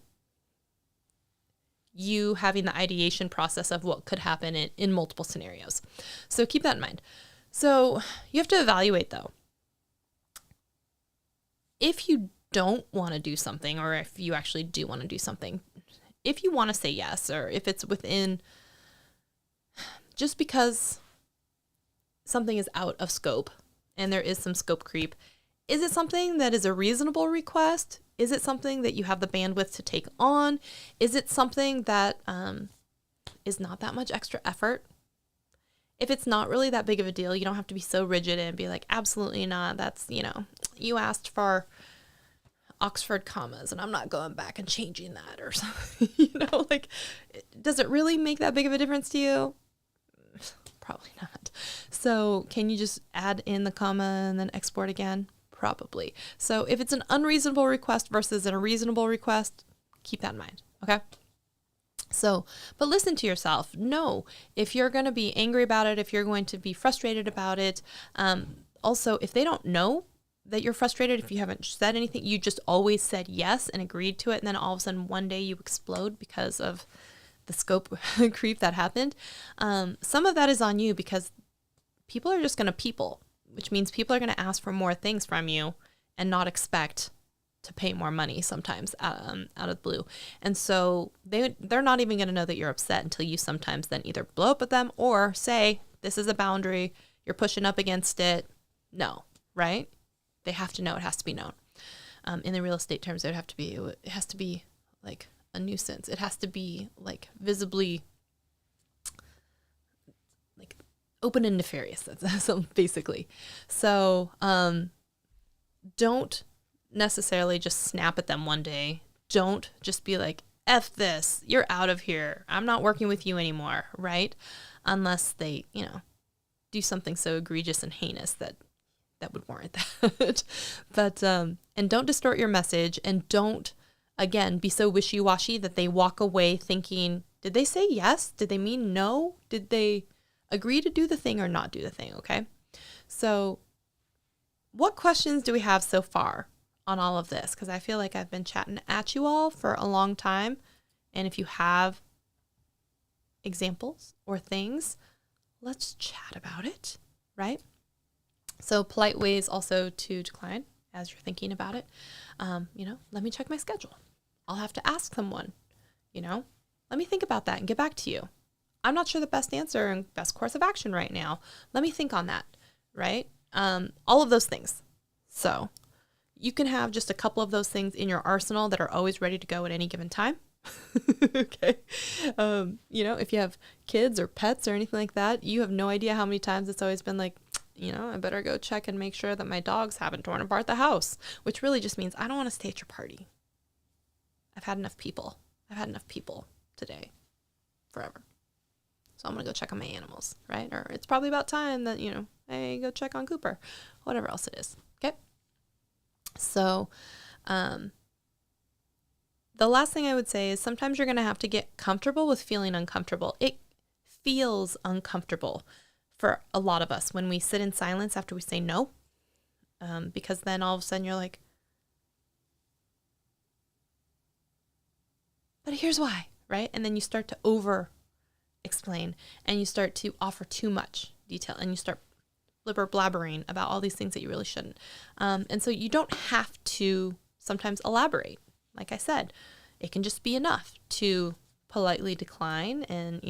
you having the ideation process of what could happen in multiple scenarios. So keep that in mind. So you have to evaluate though. If you don't want to do something, or if you actually do want to do something, if you want to say yes, or if it's within, just because something is out of scope and there is some scope creep, is it something that is a reasonable request? Is it something that you have the bandwidth to take on? Is it something that is not that much extra effort? If it's not really that big of a deal, you don't have to be so rigid and be like, absolutely not. That's, you asked for Oxford commas and I'm not going back and changing that or something, like, does it really make that big of a difference to you? Probably not. So can you just add in the comma and then export again? Probably. So if it's an unreasonable request versus a reasonable request, keep that in mind. Okay. So, but listen to yourself. No, if you're going to be angry about it, if you're going to be frustrated about it, also, if they don't know that you're frustrated, if you haven't said anything, you just always said yes and agreed to it, and then all of a sudden one day you explode because of the scope creep that happened. Some of that is on you because people are just going to people, which means people are going to ask for more things from you and not expect to pay more money sometimes out of the blue. And so they're not even going to know that you're upset until you sometimes then either blow up at them or say, this is a boundary, you're pushing up against it. No, right? They have to know. It has to be known. In the real estate terms, it has to be like a nuisance. It has to be like visibly like open and nefarious. That's basically. So don't necessarily just snap at them one day. Don't just be like, F this, you're out of here. I'm not working with you anymore, right? Unless they, do something so egregious and heinous that would warrant that. But, and don't distort your message, and don't, again, be so wishy-washy that they walk away thinking, did they say yes? Did they mean no? Did they agree to do the thing or not do the thing? Okay. So what questions do we have so far on all of this? Because I feel like I've been chatting at you all for a long time. And if you have examples or things, let's chat about it, right? So polite ways also to decline as you're thinking about it. Let me check my schedule. I'll have to ask someone, let me think about that and get back to you. I'm not sure the best answer and best course of action right now. Let me think on that, right? All of those things. So you can have just a couple of those things in your arsenal that are always ready to go at any given time. Okay. If you have kids or pets or anything like that, you have no idea how many times it's always been like, I better go check and make sure that my dogs haven't torn apart the house, which really just means I don't want to stay at your party. I've had enough people today, forever. So I'm going to go check on my animals, right? Or it's probably about time that, hey, go check on Cooper, whatever else it is. Okay. So, the last thing I would say is sometimes you're going to have to get comfortable with feeling uncomfortable. It feels uncomfortable for a lot of us when we sit in silence after we say no, because then all of a sudden you're like, but here's why, right? And then you start to over explain and you start to offer too much detail and you start blabbering about all these things that you really shouldn't. And so you don't have to sometimes elaborate. Like I said, it can just be enough to politely decline and,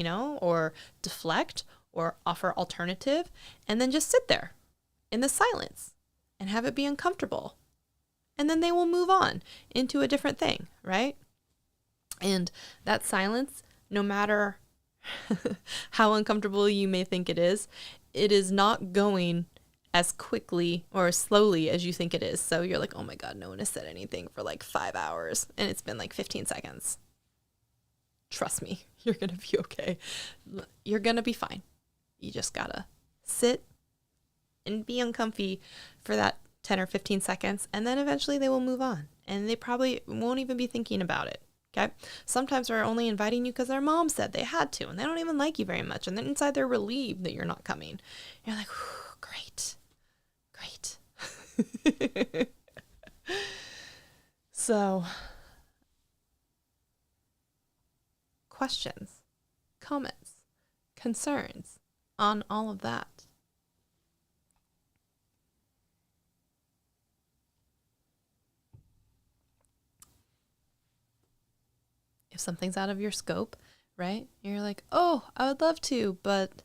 or deflect or offer alternative, and then just sit there in the silence and have it be uncomfortable. And then they will move on into a different thing, right? And that silence, no matter how uncomfortable you may think it is not going as quickly or as slowly as you think it is. So you're like, oh my God, no one has said anything for like 5 hours and it's been like 15 seconds. Trust me, you're going to be okay. You're going to be fine. You just got to sit and be uncomfy for that 10 or 15 seconds. And then eventually they will move on and they probably won't even be thinking about it. Okay. Sometimes they're only inviting you because their mom said they had to, and they don't even like you very much. And then inside they're relieved that you're not coming. You're like, great. So, questions, comments, concerns on all of that. If something's out of your scope, right? You're like, oh, I would love to, but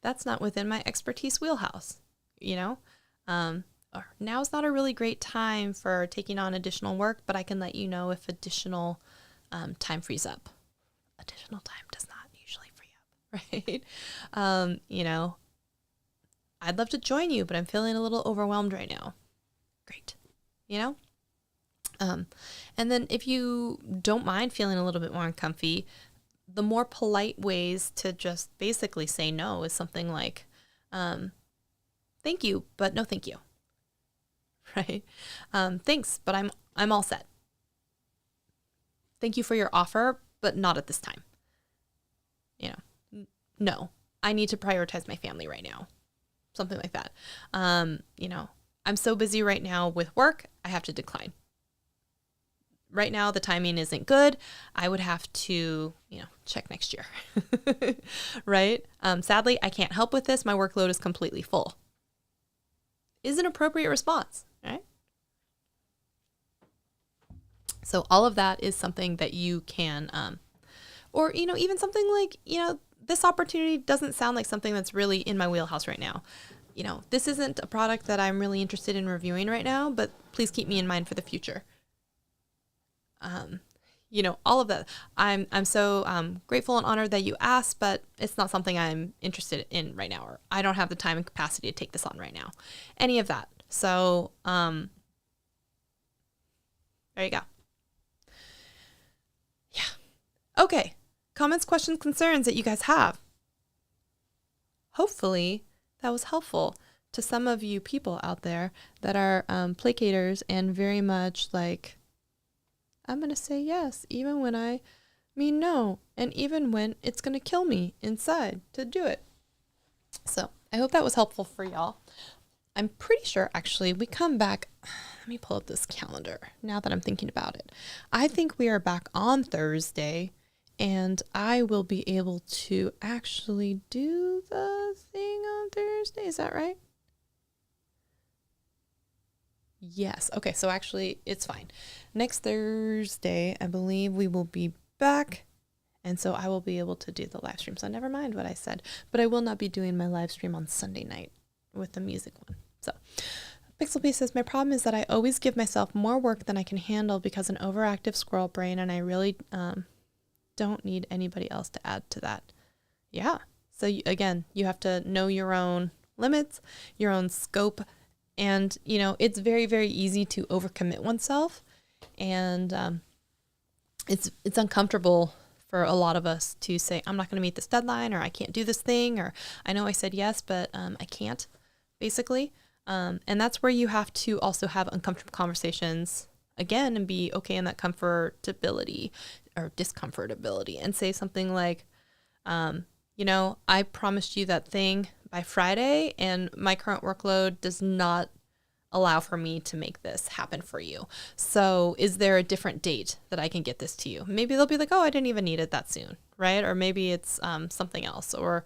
that's not within my expertise wheelhouse, or now's not a really great time for taking on additional work, but I can let you know if additional time frees up. Additional time does not usually free up, right? You know, I'd love to join you, but I'm feeling a little overwhelmed right now. Great. You know? And then if you don't mind feeling a little bit more uncomfy, the more polite ways to just basically say no is something like, thank you, but no thank you. Right? Thanks, but I'm all set. Thank you for your offer, but not at this time. You know, no, I need to prioritize my family right now. Something like that. You know, I'm so busy right now with work, I have to decline. Right now, the timing isn't good. I would have to, you know, check next year. Right? Sadly, I can't help with this. My workload is completely full. Is an appropriate response, right? So all of that is something that you can, or, you know, even something like, you know, this opportunity doesn't sound like something that's really in my wheelhouse right now. You know, this isn't a product that I'm really interested in reviewing right now, but please keep me in mind for the future. You know, all of that. I'm so grateful and honored that you asked, but it's not something I'm interested in right now, or I don't have the time and capacity to take this on right now. Any of that. So, there you go. Yeah. Okay. Comments, questions, concerns that you guys have. Hopefully that was helpful to some of you people out there that are placaters and very much like, I'm going to say yes, even when I mean no, and even when it's going to kill me inside to do it. So I hope that was helpful for y'all. I'm pretty sure, actually, we come back. Let me pull up this calendar now that I'm thinking about it. I think we are back on Thursday, and I will be able to actually do the thing on Thursday. Is that right? Yes. Okay. So actually, it's fine. Next Thursday, I believe we will be back. And so I will be able to do the live stream. So never mind what I said. But I will not be doing my live stream on Sunday night with the music one. So Pixel P says, my problem is that I always give myself more work than I can handle because an overactive squirrel brain, and I really don't need anybody else to add to that. Yeah. So again, you have to know your own limits, your own scope. And, you know, it's very, very easy to overcommit oneself. And it's uncomfortable for a lot of us to say, I'm not going to meet this deadline, or I can't do this thing, or I know I said yes, but I can't, basically. And that's where you have to also have uncomfortable conversations again and be okay in that comfortability or discomfortability and say something like, you know, I promised you that thing by Friday, and my current workload does not allow for me to make this happen for you. So is there a different date that I can get this to you? Maybe they'll be like, oh, I didn't even need it that soon, right? Or maybe it's something else, or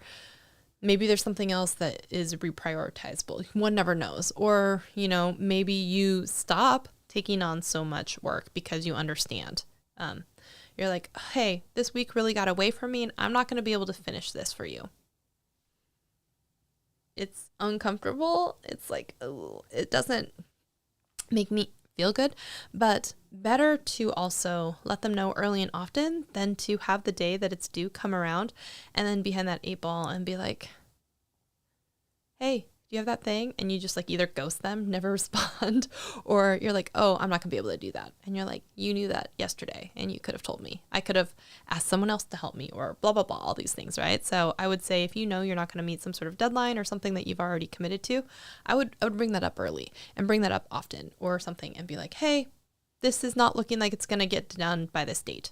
maybe there's something else that is reprioritizable. One never knows. Or, you know, maybe you stop taking on so much work because you understand. You're like, hey, this week really got away from me, and I'm not going to be able to finish this for you. It's uncomfortable. It's like, oh, it doesn't make me feel good, but better to also let them know early and often than to have the day that it's due come around and then behind that 8 ball and be like, hey, do you have that thing? And you just like either ghost them, never respond, or you're like, oh, I'm not gonna be able to do that. And you're like, you knew that yesterday and you could have told me. I could have asked someone else to help me, or blah, blah, blah, all these things, right? So I would say if you know you're not gonna meet some sort of deadline or something that you've already committed to, I would bring that up early and bring that up often or something and be like, hey, this is not looking like it's gonna get done by this date.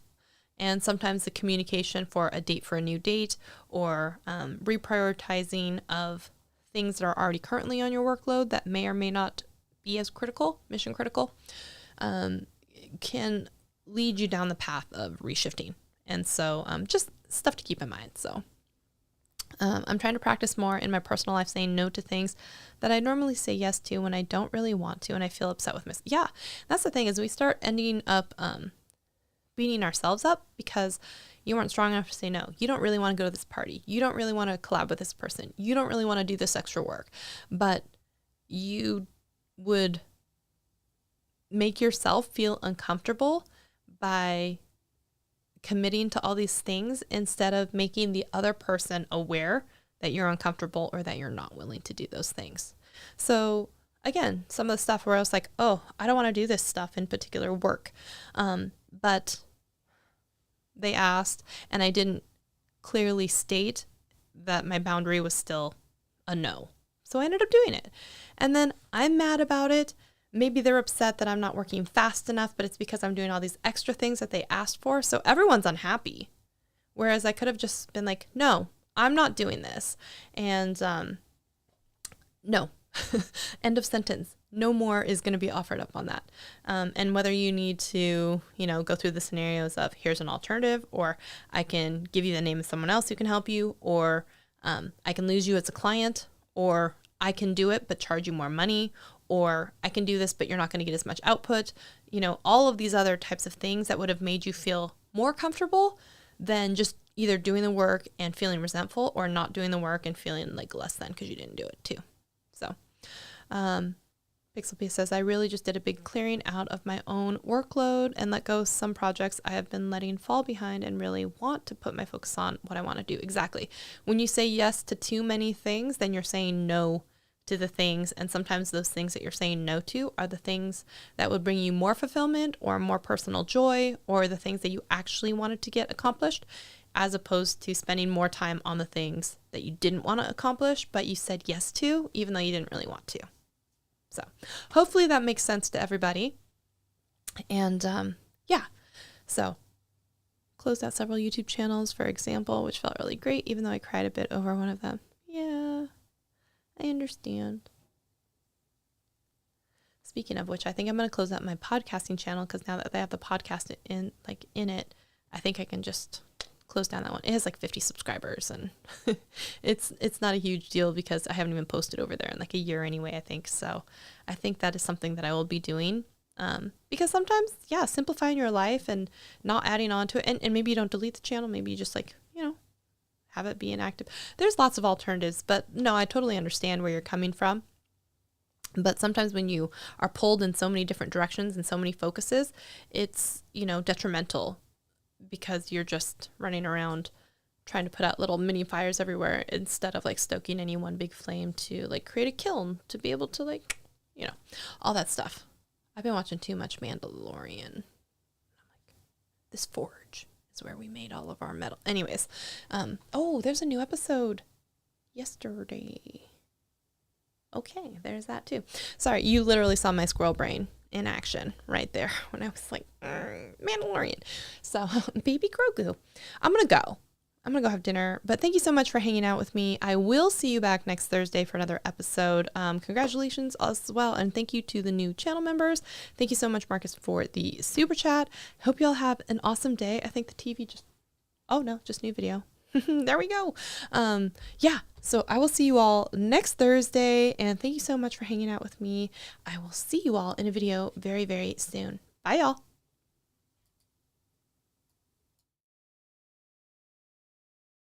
And sometimes the communication for a date for a new date, or reprioritizing of things that are already currently on your workload that may or may not be as critical, mission critical, can lead you down the path of reshifting. And so just stuff to keep in mind. So I'm trying to practice more in my personal life, saying no to things that I normally say yes to when I don't really want to, and I feel upset with myself. Yeah, that's the thing, is we start ending up beating ourselves up because you weren't strong enough to say no. You don't really want to go to this party. You don't really want to collab with this person. You don't really want to do this extra work. But you would make yourself feel uncomfortable by committing to all these things instead of making the other person aware that you're uncomfortable or that you're not willing to do those things. So again, some of the stuff where I was like, oh, I don't want to do this stuff in particular work. But they asked and I didn't clearly state that my boundary was still a no. So I ended up doing it. And then I'm mad about it. Maybe they're upset that I'm not working fast enough, but it's because I'm doing all these extra things that they asked for. So everyone's unhappy. Whereas I could have just been like, no, I'm not doing this. And no, end of sentence. No more is going to be offered up on that. And whether you need to, go through the scenarios of here's an alternative, or I can give you the name of someone else who can help you, or I can lose you as a client, or I can do it but charge you more money, or I can do this but you're not going to get as much output. All of these other types of things that would have made you feel more comfortable than just either doing the work and feeling resentful, or not doing the work and feeling like less than because you didn't do it too. So, Pixel P says, I really just did a big clearing out of my own workload and let go of some projects I have been letting fall behind and really want to put my focus on what I want to do. Exactly. When you say yes to too many things, then you're saying no to the things. And sometimes those things that you're saying no to are the things that would bring you more fulfillment or more personal joy, or the things that you actually wanted to get accomplished, as opposed to spending more time on the things that you didn't want to accomplish, but you said yes to, even though you didn't really want to. So hopefully that makes sense to everybody. And so closed out several YouTube channels, for example, which felt really great, even though I cried a bit over one of them. Yeah, I understand. Speaking of which, I think I'm going to close out my podcasting channel, because now that they have the podcast in it, I think I can just close down that one. It has like 50 subscribers, and it's not a huge deal because I haven't even posted over there in like a year anyway, I think. So I think that is something that I will be doing, because sometimes, simplifying your life and not adding on to it, and maybe you don't delete the channel, maybe you just have it be inactive. There's lots of alternatives, but no, I totally understand where you're coming from. But sometimes when you are pulled in so many different directions and so many focuses, it's, detrimental, because you're just running around trying to put out little mini fires everywhere instead of like stoking any one big flame to like create a kiln to be able to all that stuff. I've been watching too much Mandalorian. I'm like, this forge is where we made all of our metal. Anyways, there's a new episode yesterday. Okay, there's that too. Sorry, you literally saw my squirrel brain in action right there when I was like, Mandalorian. So, baby Grogu. I'm going to go have dinner, but thank you so much for hanging out with me. I will see you back next Thursday for another episode. Congratulations as well. And thank you to the new channel members. Thank you so much, Marcus, for the super chat. Hope you all have an awesome day. I think the TV just new video. There we go. So I will see you all next Thursday, and thank you so much for hanging out with me. I will see you all in a video very, very soon. Bye, y'all.